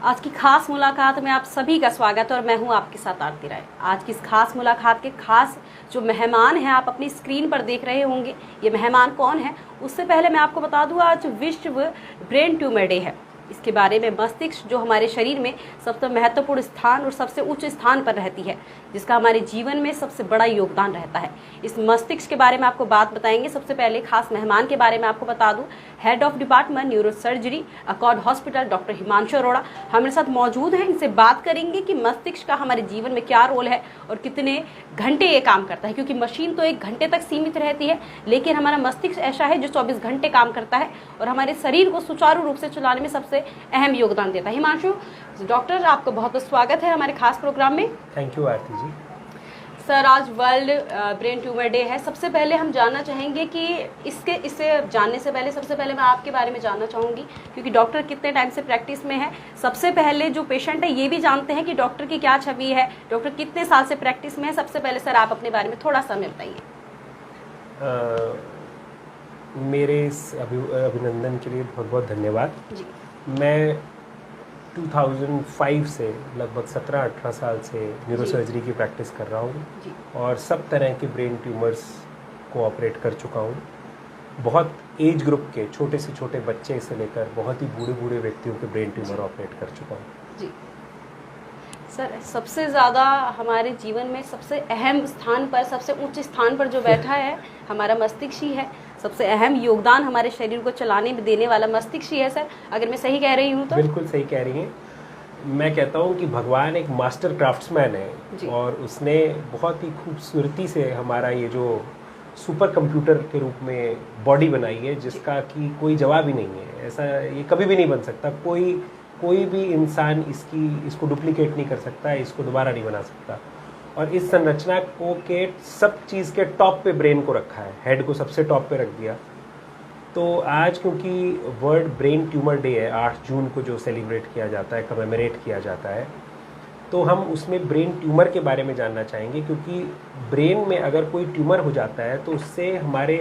आज की खास मुलाकात में आप सभी का स्वागत है और मैं हूं आपके साथ आरती राय। आज की इस खास मुलाकात के खास जो मेहमान हैं आप अपनी स्क्रीन पर देख रहे होंगे, ये मेहमान कौन है उससे पहले मैं आपको बता दूं, आज विश्व ब्रेन ट्यूमर डे है। इसके बारे में मस्तिष्क जो हमारे शरीर में सबसे महत्वपूर्ण स्थान और सबसे उच्च स्थान पर रहती है, जिसका हमारे जीवन में सबसे बड़ा योगदान रहता है, इस मस्तिष्क के बारे में आपको बात बताएंगे। सबसे पहले खास मेहमान के बारे में आपको बता दूं, head of department neuro surgery accord hospital doctor Himanshu Arora हमारे साथ मौजूद हैं। इनसे बात करेंगे कि मस्तिष्क का हमारे जीवन में क्या रोल है और कितने घंटे ये काम करता है, क्योंकि मशीन तो 1 घंटे तक सीमित रहती है, लेकिन हमारा मस्तिष्क ऐसा है जो 24 घंटे काम करता है और हमारे शरीर को सुचारू रूप से चलाने में सबसे अहम योगदान देता है। हिमांशु डॉक्टर, आपका बहुत बहुत स्वागत है हमारे खास प्रोग्राम में। Thank you Aarti ji. Sir, आज वर्ल्ड ब्रेन ट्यूमर डे है। सबसे पहले हम जानना चाहेंगे कि इसे जानने से पहले सबसे पहले मैं आपके बारे में जानना चाहूँगी, क्योंकि डॉक्टर कितने टाइम से प्रैक्टिस में है। सबसे पहले जो पेशेंट है ये भी जानते हैं कि डॉक्टर की क्या छवि है, डॉक्टर कितने साल से प्रैक्टिस में है। सबसे पहले सर आप अपने बारे में थोड़ा सा हमें बताइए। मेरे इस अभिनंदन के लिए बहुत बहुत धन्यवाद जी। मैं 2005 से लगभग 17-18 साल से न्यूरोसर्जरी की प्रैक्टिस कर रहा हूँ और सब तरह के ब्रेन ट्यूमर्स को ऑपरेट कर चुका हूँ। बहुत एज ग्रुप के छोटे से छोटे बच्चे से लेकर बहुत ही बूढ़े बूढ़े व्यक्तियों के ब्रेन ट्यूमर ऑपरेट कर चुका हूँ। जी सर, सबसे ज़्यादा हमारे जीवन में सबसे अहम स्थान पर, सबसे उच्च स्थान पर जो बैठा है हमारा मस्तिष्क ही है। सबसे अहम योगदान हमारे शरीर को चलाने में देने वाला मस्तिष्क ही है सर, अगर मैं सही कह रही हूँ तो। बिल्कुल सही कह रही हैं। मैं कहता हूँ कि भगवान एक मास्टर क्राफ्ट्समैन है और उसने बहुत ही खूबसूरती से हमारा ये जो सुपर कंप्यूटर के रूप में बॉडी बनाई है, जिसका कि कोई जवाब ही नहीं है। ऐसा ये कभी भी नहीं बन सकता। कोई भी इंसान इसको डुप्लीकेट नहीं कर सकता, इसको दोबारा नहीं बना सकता। और इस संरचना को के सब चीज़ के टॉप पे ब्रेन को रखा है, हेड को सबसे टॉप पे रख दिया। तो आज क्योंकि वर्ल्ड ब्रेन ट्यूमर डे है, 8 जून को जो सेलिब्रेट किया जाता है, कमेमोरेट किया जाता है, तो हम उसमें ब्रेन ट्यूमर के बारे में जानना चाहेंगे। क्योंकि ब्रेन में अगर कोई ट्यूमर हो जाता है तो उससे हमारे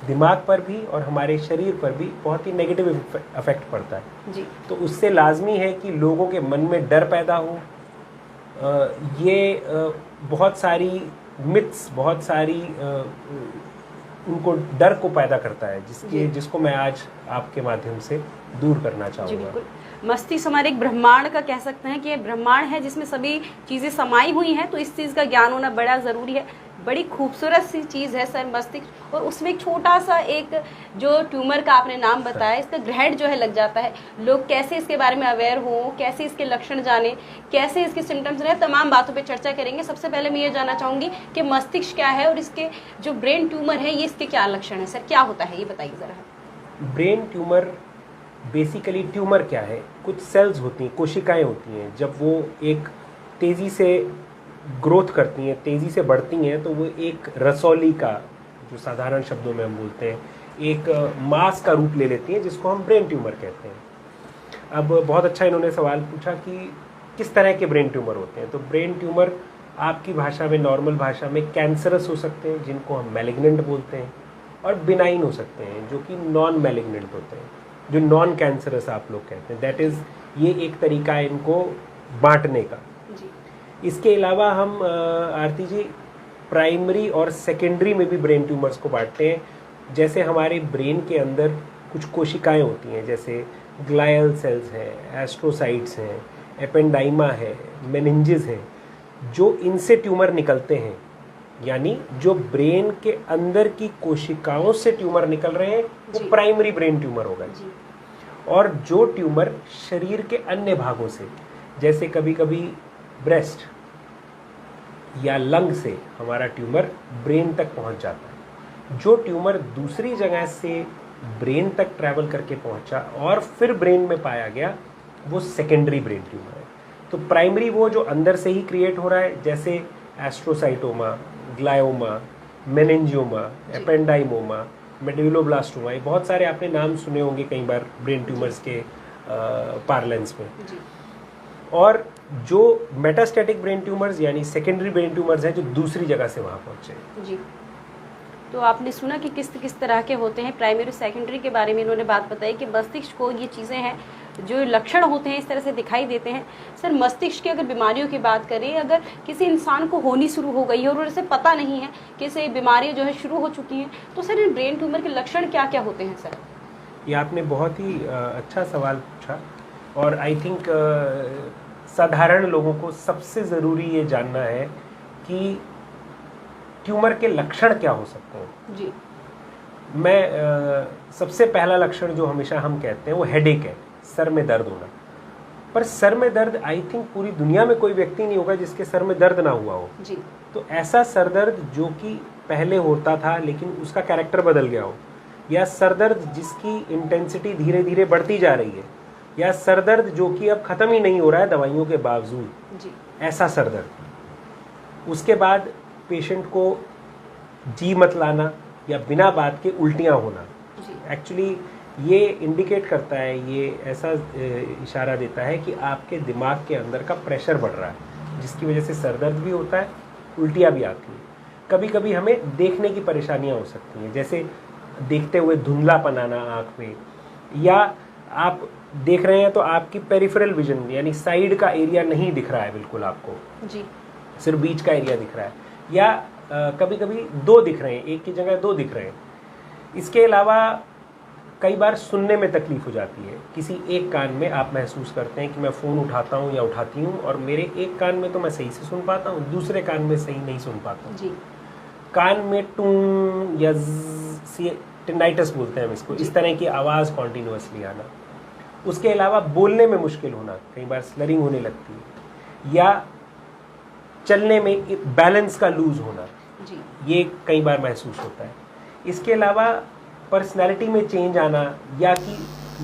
दिमाग पर भी और हमारे शरीर पर भी बहुत ही नेगेटिव इफेक्ट पड़ता है जी। तो उससे लाजमी है कि लोगों के मन में डर पैदा हो। बहुत सारी मिथ्स, बहुत सारी उनको डर को पैदा करता है, जिसको मैं आज आपके माध्यम से दूर करना चाहूँगा। मस्तिष्क हमारे एक ब्रह्मांड का कह सकते हैं कि ब्रह्मांड है जिसमें सभी चीज़ें समाई हुई हैं, तो इस चीज़ का ज्ञान होना बड़ा ज़रूरी है। बड़ी खूबसूरत सी चीज़ है सर मस्तिष्क, और उसमें एक छोटा सा एक जो ट्यूमर का आपने नाम बताया, इसका ग्रहण जो है लग जाता है। लोग कैसे इसके बारे में अवेयर हो, कैसे इसके लक्षण जाने, कैसे इसके सिम्टम्स रहे, तमाम बातों पे चर्चा करेंगे। सबसे पहले मैं ये जानना चाहूँगी कि मस्तिष्क क्या है और इसके जो ब्रेन ट्यूमर है ये इसके क्या लक्षण है सर, क्या होता है ये बताइए ज़रा। ब्रेन ट्यूमर बेसिकली ट्यूमर क्या है, कुछ सेल्स होती हैं, कोशिकाएं होती हैं। जब वो एक तेज़ी से ग्रोथ करती हैं, तेज़ी से बढ़ती हैं, तो वो एक रसौली का, जो साधारण शब्दों में हम बोलते हैं, एक मास का रूप ले लेती हैं, जिसको हम ब्रेन ट्यूमर कहते हैं। अब बहुत अच्छा इन्होंने सवाल पूछा कि किस तरह के ब्रेन ट्यूमर होते हैं। तो ब्रेन ट्यूमर आपकी भाषा में, नॉर्मल भाषा में कैंसरस हो सकते हैं, जिनको हम मैलिग्नेंट बोलते हैं, और बिनाइन हो सकते हैं, जो कि नॉन मैलिग्नेंट होते हैं, जो नॉन कैंसरस आप लोग कहते हैं। दैट इज़, ये एक तरीका है इनको बांटने का। इसके अलावा हम आरती जी प्राइमरी और सेकेंडरी में भी ब्रेन ट्यूमर्स को बांटते हैं। जैसे हमारे ब्रेन के अंदर कुछ कोशिकाएं होती हैं, जैसे ग्लायल सेल्स हैं, एस्ट्रोसाइट्स हैं, एपेंडाइमा है, मेनिंजेस हैं, जो इनसे ट्यूमर निकलते हैं। यानी जो ब्रेन के अंदर की कोशिकाओं से ट्यूमर निकल रहे हैं वो प्राइमरी ब्रेन ट्यूमर होगा। और जो ट्यूमर शरीर के अन्य भागों से, जैसे कभी कभी ब्रेस्ट या लंग से हमारा ट्यूमर ब्रेन तक पहुंच जाता है। जो ट्यूमर दूसरी जगह से ब्रेन तक ट्रैवल करके पहुंचा और फिर ब्रेन में पाया गया, वो सेकेंडरी ब्रेन ट्यूमर है। तो प्राइमरी वो जो अंदर से ही क्रिएट हो रहा है, जैसे एस्ट्रोसाइटोमा, ग्लायोमा, मेनिंजियोमा, एपेंडाइमोमा, मेडुलोब्लास्टोमा, ये बहुत सारे आपने नाम सुने होंगे कई बार ब्रेन ट्यूमर्स के पार्लेंस में। और जो मेटास्टैटिक ब्रेन ट्यूमर्स यानी सेकेंडरी ब्रेन ट्यूमर्स हैं, जो दूसरी जगह से वहाँ पहुँचे। जी, तो आपने सुना कि किस किस तरह के होते हैं। प्राइमरी सेकेंडरी के बारे में इन्होंने बात बताई कि मस्तिष्क को ये चीज़ें हैं जो लक्षण होते हैं इस तरह से दिखाई देते हैं। सर, मस्तिष्क की अगर बीमारियों की बात करें, अगर किसी इंसान को होनी शुरू हो गई है और उसे पता नहीं है कि इसे बीमारियां जो है शुरू हो चुकी हैं, तो सर इन ब्रेन ट्यूमर के लक्षण क्या क्या होते हैं सर? ये आपने बहुत ही अच्छा सवाल पूछा, और आई थिंक साधारण लोगों को सबसे ज़रूरी ये जानना है कि ट्यूमर के लक्षण क्या हो सकते हैं। जी। मैं सबसे पहला लक्षण जो हमेशा हम कहते हैं वो हेडेक है, सर में दर्द होना। पर सर में दर्द आई थिंक पूरी दुनिया में कोई व्यक्ति नहीं होगा जिसके सर में दर्द ना हुआ हो। जी। तो ऐसा सर दर्द जो कि पहले होता था लेकिन उसका कैरेक्टर बदल गया हो, या सर दर्द जिसकी इंटेंसिटी धीरे धीरे बढ़ती जा रही है, या सर दर्द जो कि अब ख़त्म ही नहीं हो रहा है दवाइयों के बावजूद, जी। ऐसा सर दर्द। उसके बाद पेशेंट को जी मत लाना या बिना बात के उल्टियाँ होना। एक्चुअली ये इंडिकेट करता है, ये ऐसा इशारा देता है कि आपके दिमाग के अंदर का प्रेशर बढ़ रहा है, जिसकी वजह से सर दर्द भी होता है, उल्टियाँ भी आती हैं। कभी कभी हमें देखने की परेशानियाँ हो सकती हैं, जैसे देखते हुए धुंधलापन आना आँख में, या आप देख रहे हैं तो आपकी पेरिफेरल विजन यानी साइड का एरिया नहीं दिख रहा है बिल्कुल आपको, जी, सिर्फ बीच का एरिया दिख रहा है, या कभी कभी दो दिख रहे हैं, एक की जगह दो दिख रहे हैं। इसके अलावा कई बार सुनने में तकलीफ हो जाती है। किसी एक कान में आप महसूस करते हैं कि मैं फ़ोन उठाता हूँ या उठाती हूँ और मेरे एक कान में तो मैं सही से सुन पाता हूँ, दूसरे कान में सही नहीं सुन पाता हूँ। जी। कान में टूं या टिंडाइटिस बोलते हैं हम इसको, इस तरह की आवाज़ कॉन्टीन्यूसली आना। उसके अलावा बोलने में मुश्किल होना, कई बार स्लरिंग होने लगती है, या चलने में बैलेंस का लूज होना, जी, ये कई बार महसूस होता है। इसके अलावा पर्सनैलिटी में चेंज आना, या कि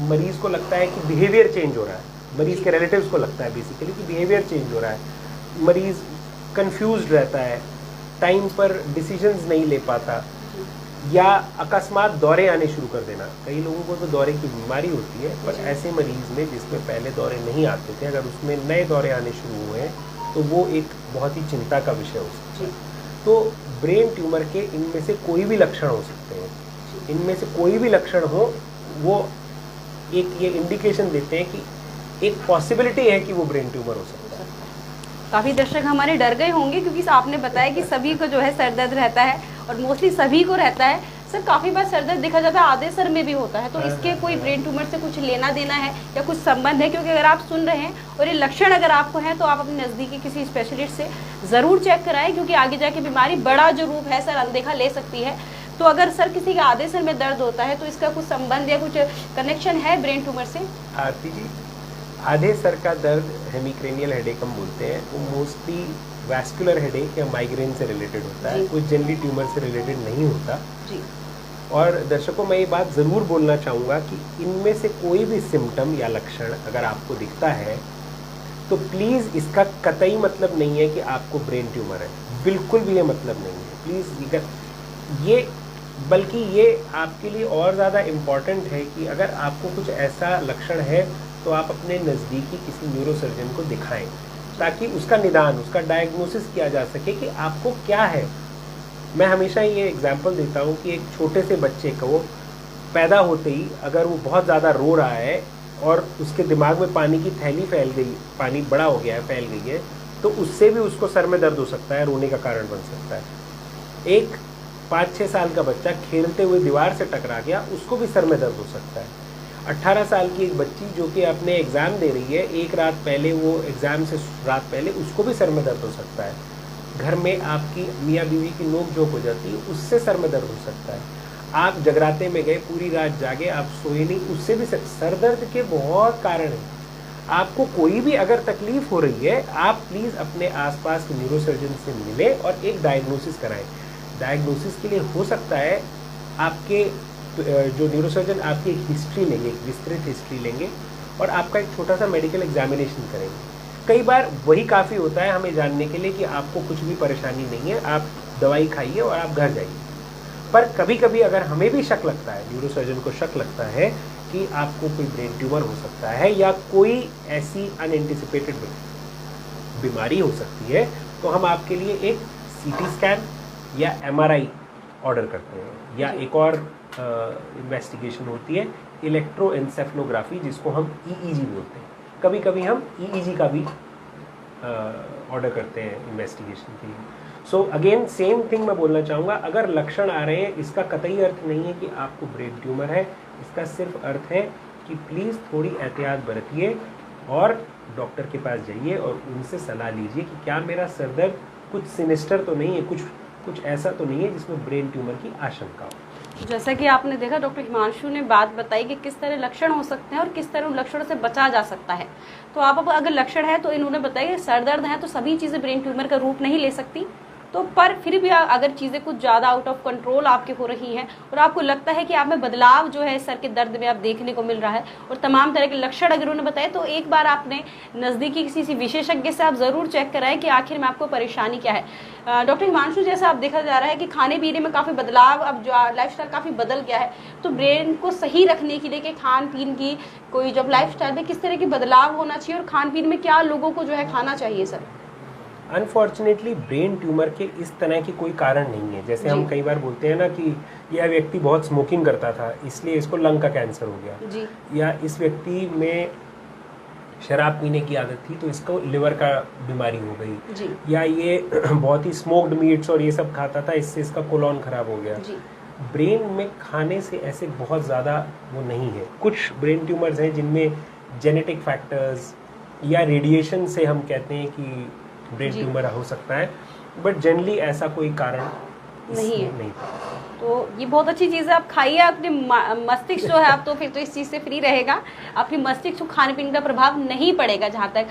मरीज़ को लगता है कि बिहेवियर चेंज हो रहा है, मरीज़ के रिलेटिव्स को लगता है बेसिकली कि बिहेवियर चेंज हो रहा है, मरीज़ कंफ्यूज्ड रहता है, टाइम पर डिसीजंस नहीं ले पाता, या अकस्मात दौरे आने शुरू कर देना। कई लोगों को तो दौरे की बीमारी होती है, पर ऐसे मरीज़ में जिसमें पहले दौरे नहीं आते थे, अगर उसमें नए दौरे आने शुरू हुए हैं तो वो एक बहुत ही चिंता का विषय हो सकता है। तो ब्रेन ट्यूमर के इनमें से कोई भी लक्षण हो सकते हैं, इनमें से कोई भी लक्षण हो वो एक ये इंडिकेशन देते हैं कि एक पॉसिबिलिटी है कि वो ब्रेन ट्यूमर हो सकता है। काफ़ी दर्शक हमारे डर गए होंगे क्योंकि आपने बताया कि सभी को जो है सर दर्द रहता है और मोस्टली सभी को रहता है। सर, काफ़ी बार सर दर्द देखा जाता है आधे सर में भी होता है, तो इसके कोई ब्रेन ट्यूमर से कुछ लेना देना है या कुछ संबंध है? क्योंकि अगर आप सुन रहे हैं और ये लक्षण अगर आपको हैं तो आप अपने नज़दीकी किसी स्पेशलिस्ट से ज़रूर चेक कराएं, क्योंकि आगे जाके बीमारी बड़ा जो रूप है सर अनदेखा ले सकती है। तो अगर सर किसी के आधे सर में दर्द होता है तो इसका कुछ संबंध या कुछ कनेक्शन है ब्रेन ट्यूमर से? आरती जी, आधे सर का दर्द हेमिक्रेनियल हेडेक हम बोलते हैं, वो मोस्टली वैस्कुलर हेडेक या माइग्रेन से रिलेटेड होता है, कोई जनरली ट्यूमर से रिलेटेड नहीं होता। जी। और दर्शकों, मैं ये बात ज़रूर बोलना चाहूँगा कि इनमें से कोई भी सिम्टम या लक्षण अगर आपको दिखता है तो प्लीज़ इसका कतई मतलब नहीं है कि आपको ब्रेन ट्यूमर है, बिल्कुल भी ये मतलब नहीं है। प्लीज़ ये बल्कि ये आपके लिए और ज़्यादा इम्पॉर्टेंट है कि अगर आपको कुछ ऐसा लक्षण है तो आप अपने नज़दीकी किसी न्यूरोसर्जन को दिखाएं, ताकि उसका निदान, उसका डायग्नोसिस किया जा सके कि आपको क्या है। मैं हमेशा ये एग्जांपल देता हूँ कि एक छोटे से बच्चे को पैदा होते ही अगर वो बहुत ज़्यादा रो रहा है और उसके दिमाग में पानी की थैली फैल गई, पानी बड़ा हो गया है, फैल गई है, तो उससे भी उसको सर में दर्द हो सकता है, रोने का कारण बन सकता है। एक 5-6 साल का बच्चा खेलते हुए दीवार से टकरा गया, उसको भी सर में दर्द हो सकता है। 18 साल की एक बच्ची जो कि अपने एग्ज़ाम दे रही है, एक रात पहले, वो एग्ज़ाम से रात पहले उसको भी सर में दर्द हो सकता है। घर में आपकी मियाँ बीवी की नोक झोंक हो जाती है, उससे सर में दर्द हो सकता है। आप जगराते में गए, पूरी रात जागे, आप सोए नहीं, उससे भी सर दर्द के बहुत कारण हैं। आपको कोई भी अगर तकलीफ़ हो रही है, आप प्लीज़ अपने आसपास के न्यूरोसर्जन से मिलें और एक डायग्नोसिस कराएं। डायग्नोसिस के लिए हो सकता है आपके जो न्यूरोसर्जन आपकी एक हिस्ट्री लेंगे, एक विस्तृत हिस्ट्री लेंगे और आपका एक छोटा सा मेडिकल एग्जामिनेशन करेंगे। कई बार वही काफ़ी होता है हमें जानने के लिए कि आपको कुछ भी परेशानी नहीं है, आप दवाई खाइए और आप घर जाइए। पर कभी कभी अगर हमें भी शक लगता है, न्यूरोसर्जन को शक लगता है कि आपको कोई ब्रेन ट्यूमर हो सकता है या कोई ऐसी अनएंटिसिपेटेड बीमारी हो सकती है, तो हम आपके लिए एक CT स्कैन या MRI ऑर्डर करते हैं, या एक और इन्वेस्टिगेशन होती है इलेक्ट्रोएन्सेफलोग्राफी, जिसको हम EEG बोलते हैं। कभी कभी हम EEG का भी ऑर्डर करते हैं इन्वेस्टिगेशन के लिए। सो अगेन सेम थिंग मैं बोलना चाहूँगा, अगर लक्षण आ रहे हैं इसका कतई अर्थ नहीं है कि आपको ब्रेन ट्यूमर है, इसका सिर्फ अर्थ है कि प्लीज़ थोड़ी एहतियात बरतिए और डॉक्टर के पास जाइए और उनसे सलाह लीजिए कि क्या मेरा सरदर्द कुछ सिनिस्टर तो नहीं है, कुछ ऐसा तो नहीं है जिसमें ब्रेन ट्यूमर की आशंका हो। जैसा कि आपने देखा डॉक्टर हिमांशु ने बात बताई कि किस तरह लक्षण हो सकते हैं और किस तरह उन लक्षणों से बचा जा सकता है। तो आप अब अगर लक्षण है तो इन्होंने बताया कि सर दर्द है तो सभी चीज़ें ब्रेन ट्यूमर का रूप नहीं ले सकती, तो पर फिर भी अगर चीज़ें कुछ ज़्यादा आउट ऑफ कंट्रोल आपके हो रही हैं और आपको लगता है कि आप में बदलाव जो है सर के दर्द में आप देखने को मिल रहा है और तमाम तरह के लक्षण अगर उन्होंने बताए, तो एक बार आपने नज़दीकी किसी विशेषज्ञ से आप ज़रूर चेक कराएं कि आखिर में आपको परेशानी क्या है। डॉक्टर हिमांशु, जैसा आप देखा जा रहा है कि खाने पीने में काफ़ी बदलाव, अब जो लाइफस्टाइल काफ़ी बदल गया है, तो ब्रेन को सही रखने के लिए कि खान पीन की कोई जब लाइफस्टाइल में किस तरह की बदलाव होना चाहिए और खान पीन में क्या लोगों को जो है खाना चाहिए सर? अनफॉर्चुनेटली ब्रेन ट्यूमर के इस तरह की कोई कारण नहीं है। जैसे हम कई बार बोलते हैं ना कि यह व्यक्ति बहुत स्मोकिंग करता था इसलिए इसको लंग का कैंसर हो गया जी। या इस व्यक्ति में शराब पीने की आदत थी तो इसको लिवर का बीमारी हो गई जी। या ये बहुत ही स्मोक्ड मीट्स और ये सब खाता था इससे इसका कोलॉन खराब हो गया जी। ब्रेन में खाने से ऐसे बहुत ज़्यादा वो नहीं है। कुछ ब्रेन ट्यूमर्स हैं जिनमें जेनेटिक फैक्टर्स या रेडिएशन से हम कहते हैं कि ब्रेन ट्यूमर हो सकता है, बट जनरली ऐसा कोई कारण नहीं है। नहीं। तो ये बहुत अच्छी चीज़ है, आप खाइए, अपने मस्तिष्क जो है आप तो फिर तो इस चीज़ से फ्री रहेगा, आपकी मस्तिष्क को खाने पीने का प्रभाव नहीं पड़ेगा। जहाँ तक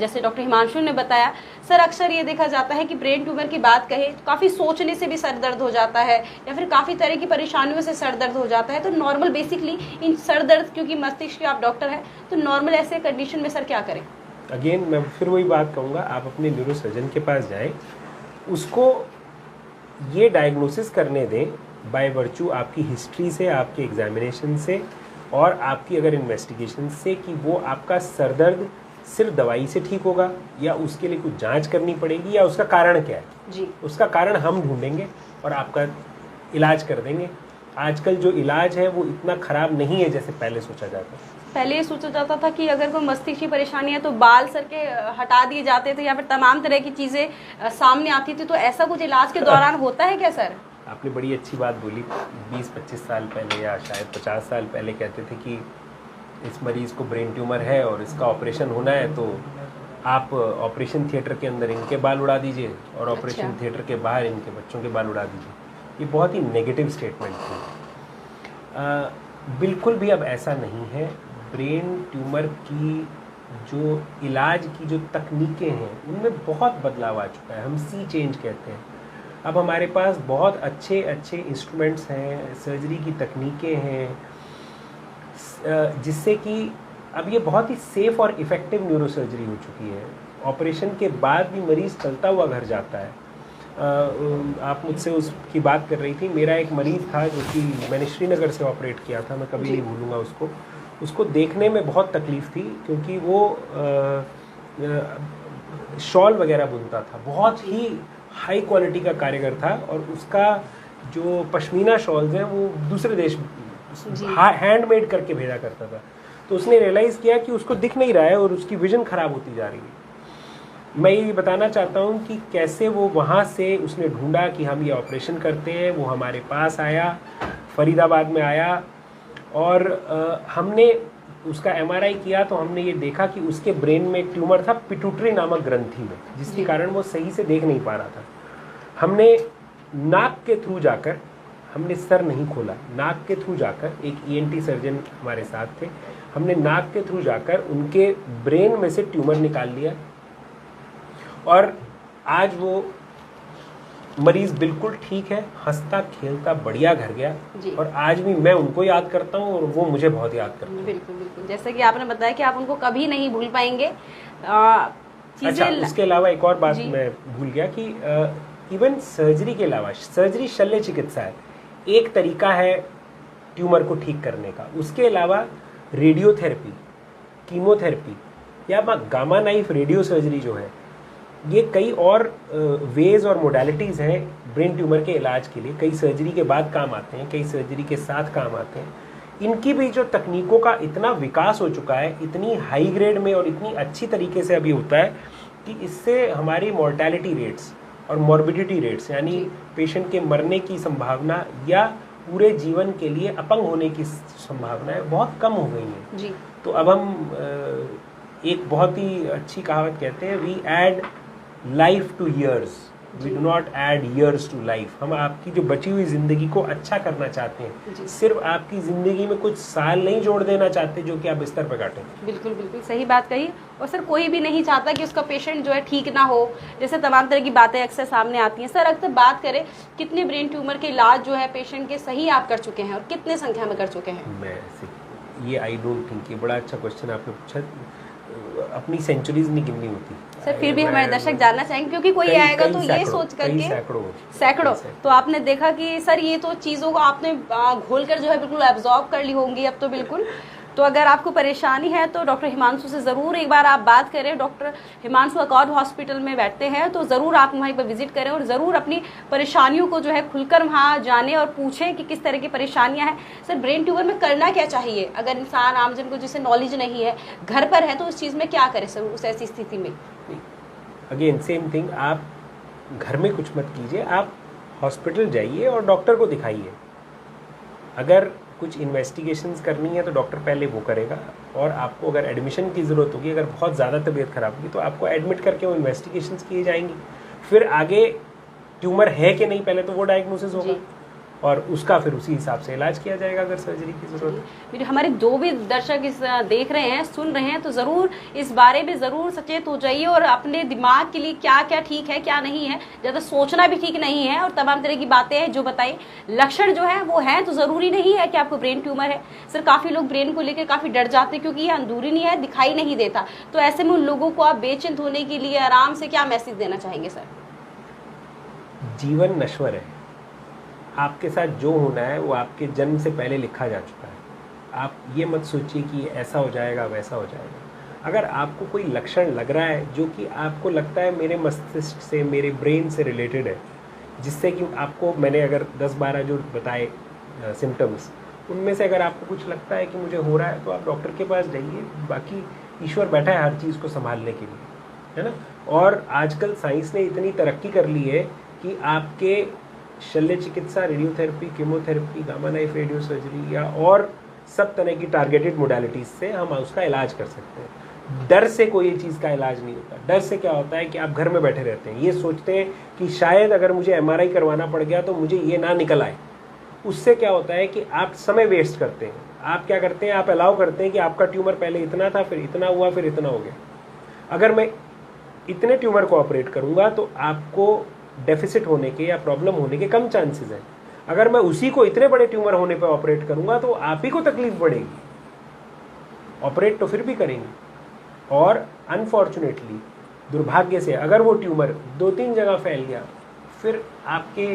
जैसे डॉक्टर हिमांशु ने बताया सर, अक्सर ये देखा जाता है कि ब्रेन ट्यूमर की बात कहे तो काफ़ी सोचने से भी सर दर्द हो जाता है या फिर काफ़ी तरह की परेशानियों से सर दर्द हो जाता है। तो नॉर्मल बेसिकली इन सर दर्द, क्योंकि मस्तिष्क के आप डॉक्टर हैं, तो नॉर्मल ऐसे कंडीशन में सर क्या करें? अगेन मैं फिर वही बात कहूँगा, आप अपने न्यूरोसर्जन के पास जाएं, उसको ये डायग्नोसिस करने दें बाय वर्चू आपकी हिस्ट्री से, आपके एग्जामिनेशन से और आपकी अगर इन्वेस्टिगेशन से कि वो आपका सर दर्द सिर्फ दवाई से ठीक होगा या उसके लिए कुछ जांच करनी पड़ेगी या उसका कारण क्या है जी। उसका कारण हम ढूंढेंगे और आपका इलाज कर देंगे। आजकल जो इलाज है वो इतना ख़राब नहीं है जैसे पहले सोचा जाता है। पहले ये सोचा जाता था कि अगर कोई मस्तिष्क की परेशानी है तो बाल सर के हटा दिए जाते थे या फिर तमाम तरह की चीज़ें सामने आती थी, तो ऐसा कुछ इलाज के दौरान होता है क्या सर? आपने बड़ी अच्छी बात बोली। 20-25 साल पहले या शायद 50 साल पहले कहते थे कि इस मरीज़ को ब्रेन ट्यूमर है और इसका ऑपरेशन होना है तो आप ऑपरेशन थिएटर के अंदर इनके बाल उड़ा दीजिए और ऑपरेशन थिएटर के बाहर इनके बच्चों के बाल उड़ा दीजिए। ये बहुत ही नेगेटिव स्टेटमेंट थी। बिल्कुल भी अब ऐसा नहीं है। ब्रेन ट्यूमर की जो इलाज की जो तकनीकें हैं उनमें बहुत बदलाव आ चुका है। हम सी चेंज कहते हैं। अब हमारे पास बहुत अच्छे अच्छे इंस्ट्रूमेंट्स हैं, सर्जरी की तकनीकें हैं, जिससे कि अब ये बहुत ही सेफ़ और इफ़ेक्टिव न्यूरो सर्जरी हो चुकी है। ऑपरेशन के बाद भी मरीज़ चलता हुआ घर जाता है। आप मुझसे उसकी बात कर रही थी। मेरा एक मरीज़ था जो कि मैंने श्रीनगर से ऑपरेट किया था, मैं कभी नहीं भूलूंगा उसको। उसको देखने में बहुत तकलीफ़ थी क्योंकि वो शॉल वगैरह बुनता था, बहुत ही हाई क्वालिटी का कारीगर था और उसका जो पश्मीना शॉल्स हैं वो दूसरे देश हैंडमेड करके भेजा करता था। तो उसने रियलाइज़ किया कि उसको दिख नहीं रहा है और उसकी विजन ख़राब होती जा रही है। मैं ये बताना चाहता हूँ कि कैसे वो वहाँ से उसने ढूंढा कि हम ये ऑपरेशन करते हैं। वो हमारे पास आया, फरीदाबाद में आया और हमने उसका MRI किया तो हमने ये देखा कि उसके ब्रेन में एक ट्यूमर था पिट्यूटरी नामक ग्रंथि में, जिसके कारण वो सही से देख नहीं पा रहा था। हमने नाक के थ्रू जाकर, हमने सर नहीं खोला, नाक के थ्रू जाकर, एक ENT सर्जन हमारे साथ थे, हमने नाक के थ्रू जाकर उनके ब्रेन में से ट्यूमर निकाल लिया और आज वो मरीज बिल्कुल ठीक है, हंसता खेलता बढ़िया घर गया और आज भी मैं उनको याद करता हूँ और वो मुझे बहुत याद करते हैं। बिल्कुल बिल्कुल, जैसे कि आपने बताया कि आप उनको कभी नहीं भूल पाएंगे। अच्छा, उसके अलावा एक और बात मैं भूल गया कि इवन सर्जरी के अलावा, सर्जरी शल्य चिकित्सा है, एक तरीका है ट्यूमर को ठीक करने का। उसके अलावा रेडियोथेरेपी, कीमोथेरेपी या गामा नाइफ रेडियो सर्जरी जो है, ये कई और वेज और मोडालिटीज़ हैं ब्रेन ट्यूमर के इलाज के लिए। कई सर्जरी के बाद काम आते हैं, कई सर्जरी के साथ काम आते हैं। इनकी भी जो तकनीकों का इतना विकास हो चुका है, इतनी हाई ग्रेड में और इतनी अच्छी तरीके से अभी होता है कि इससे हमारी मॉर्टेलिटी रेट्स और मॉर्बिडिटी रेट्स यानी पेशेंट के मरने की संभावना या पूरे जीवन के लिए अपंग होने की संभावनाएं बहुत कम हो गई हैं जी। तो अब हम एक बहुत ही अच्छी कहावत कहते हैं, we add life to years, we do not add years to life. हम आपकी जो बची हुई जिंदगी को अच्छा करना चाहते हैं, सिर्फ आपकी जिंदगी में कुछ साल नहीं जोड़ देना चाहते जो कि आप बिस्तर पर काटें। बिल्कुल बिल्कुल सही बात कही। और सर कोई भी नहीं चाहता कि उसका पेशेंट जो है ठीक ना हो, जैसे तमाम तरह की बातें अक्सर सामने आती हैं। सर अक्सर बात करें कितने ब्रेन ट्यूमर के इलाज जो है पेशेंट के सही आप कर चुके हैं और कितने संख्या में कर चुके हैं? मैं ये आई डोंट थिंक, ये बड़ा अच्छा क्वेश्चन आपने पूछा। अपनी सेंचुरीज नहीं गिननी होती सर, फिर भी हमारे दर्शक जानना चाहेंगे क्योंकि कोई आएगा तो ये सोच करके सैकड़ों। तो आपने देखा कि सर ये तो चीज़ों को आपने घोल कर जो है बिल्कुल एब्जॉर्ब कर ली होंगी अब तो बिल्कुल। तो अगर आपको परेशानी है तो डॉक्टर हिमांशु से ज़रूर एक बार आप बात करें। डॉक्टर हिमांशु अकॉर्ड हॉस्पिटल में बैठते हैं, तो ज़रूर आप वहीं पर विजिट करें और ज़रूर अपनी परेशानियों को जो है खुलकर वहाँ जाने और पूछें कि किस तरह की परेशानियाँ हैं। सर ब्रेन ट्यूमर में करना क्या चाहिए अगर इंसान आमजन को जिसे नॉलेज नहीं है, घर पर है, तो उस चीज़ में क्या करे सर उस ऐसी स्थिति में? अगेन सेम थिंग, आप घर में कुछ मत कीजिए, आप हॉस्पिटल जाइए और डॉक्टर को दिखाइए। अगर कुछ इन्वेस्टिगेशंस करनी है तो डॉक्टर पहले वो करेगा, और आपको अगर एडमिशन की ज़रूरत होगी, अगर बहुत ज़्यादा तबीयत खराब होगी तो आपको एडमिट करके वो इन्वेस्टिगेशंस किए जाएंगी। फिर आगे ट्यूमर है कि नहीं पहले तो वो डायग्नोसिस होगा और उसका फिर उसी हिसाब से इलाज किया जाएगा अगर सर्जरी की जरूरत है। मेरे हमारे जो भी दर्शक इस देख रहे हैं, सुन रहे हैं, तो ज़रूर इस बारे में ज़रूर सचेत हो जाइए और अपने दिमाग के लिए क्या क्या ठीक है क्या नहीं है, ज़्यादा सोचना भी ठीक नहीं है। और तमाम तरह की बातें हैं जो बताई, लक्षण जो है वो है, तो ज़रूरी नहीं है कि आपको ब्रेन ट्यूमर है। सर काफ़ी लोग ब्रेन को लेकर काफ़ी डर जाते हैं क्योंकि ये अंदरूनी है, दिखाई नहीं देता। तो ऐसे में उन लोगों को आप बेचिंत होने के लिए आराम से क्या मैसेज देना चाहेंगे सर? जीवन नश्वर है, आपके साथ जो होना है वो आपके जन्म से पहले लिखा जा चुका है। आप ये मत सोचिए कि ऐसा हो जाएगा वैसा हो जाएगा। अगर आपको कोई लक्षण लग रहा है जो कि आपको लगता है मेरे मस्तिष्क से, मेरे ब्रेन से रिलेटेड है, जिससे कि आपको मैंने अगर 10-12 जो बताए सिम्टम्स, उनमें से अगर आपको कुछ लगता है कि मुझे हो रहा है तो आप डॉक्टर के पास जाइए। बाकी ईश्वर बैठा है हर चीज़ को संभालने के लिए, है ना। और आजकल साइंस ने इतनी तरक्की कर ली है कि आपके शल्य चिकित्सा, radiotherapy, chemotherapy, gamma knife radio surgery या और सब तरह की टारगेटेड मोडालिटीज से हम उसका इलाज कर सकते हैं। डर से कोई चीज़ का इलाज नहीं होता। डर से क्या होता है कि आप घर में बैठे रहते हैं, ये सोचते हैं कि शायद अगर मुझे MRI करवाना पड़ गया तो मुझे ये ना निकल आए। उससे क्या होता है कि आप समय वेस्ट करते हैं। आप क्या करते हैं, आप अलाउ करते हैं कि आपका ट्यूमर पहले इतना था, फिर इतना हुआ, फिर इतना हो गया। अगर मैं इतने ट्यूमर को ऑपरेट करूँगा तो आपको डेफिसिट होने के या प्रॉब्लम होने के कम चांसेस हैं। अगर मैं उसी को इतने बड़े ट्यूमर होने पर ऑपरेट करूंगा तो आप ही को तकलीफ बढ़ेगी। ऑपरेट तो फिर भी करेंगे, और अनफॉर्चुनेटली, दुर्भाग्य से, अगर वो ट्यूमर 2-3 जगह फैल गया फिर आपके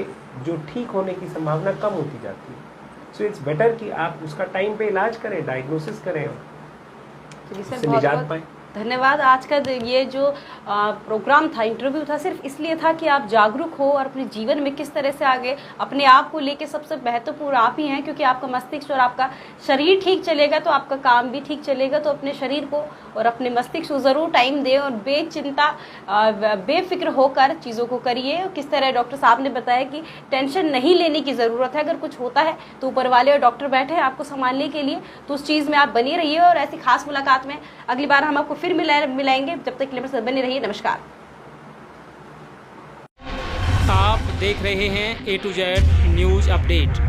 जो ठीक होने की संभावना कम होती जाती है। सो इट्स बेटर कि आप उसका टाइम पे इलाज करें, डायग्नोसिस करें, उससे निजात पाएं। धन्यवाद। आज का ये जो प्रोग्राम था, इंटरव्यू था, सिर्फ इसलिए था कि आप जागरूक हो और अपने जीवन में किस तरह से आगे अपने आप को लेके सबसे महत्वपूर्ण आप ही हैं, क्योंकि आपका मस्तिष्क और आपका शरीर ठीक चलेगा तो आपका काम भी ठीक चलेगा। तो अपने शरीर को और अपने मस्तिष्क को ज़रूर टाइम दें और बेचिंता बेफिक्र होकर चीज़ों को करिए। किस तरह डॉक्टर साहब ने बताया कि टेंशन नहीं लेने की ज़रूरत है। अगर कुछ होता है तो ऊपर वाले और डॉक्टर बैठे हैं आपको संभालने के लिए, तो उस चीज़ में आप बने रहिए। और ऐसी खास मुलाकात में अगली बार हम आपको फिर मिलाएंगे। जब तक के लिए बने रहिए। नमस्कार। आप देख रहे हैं A to Z news update.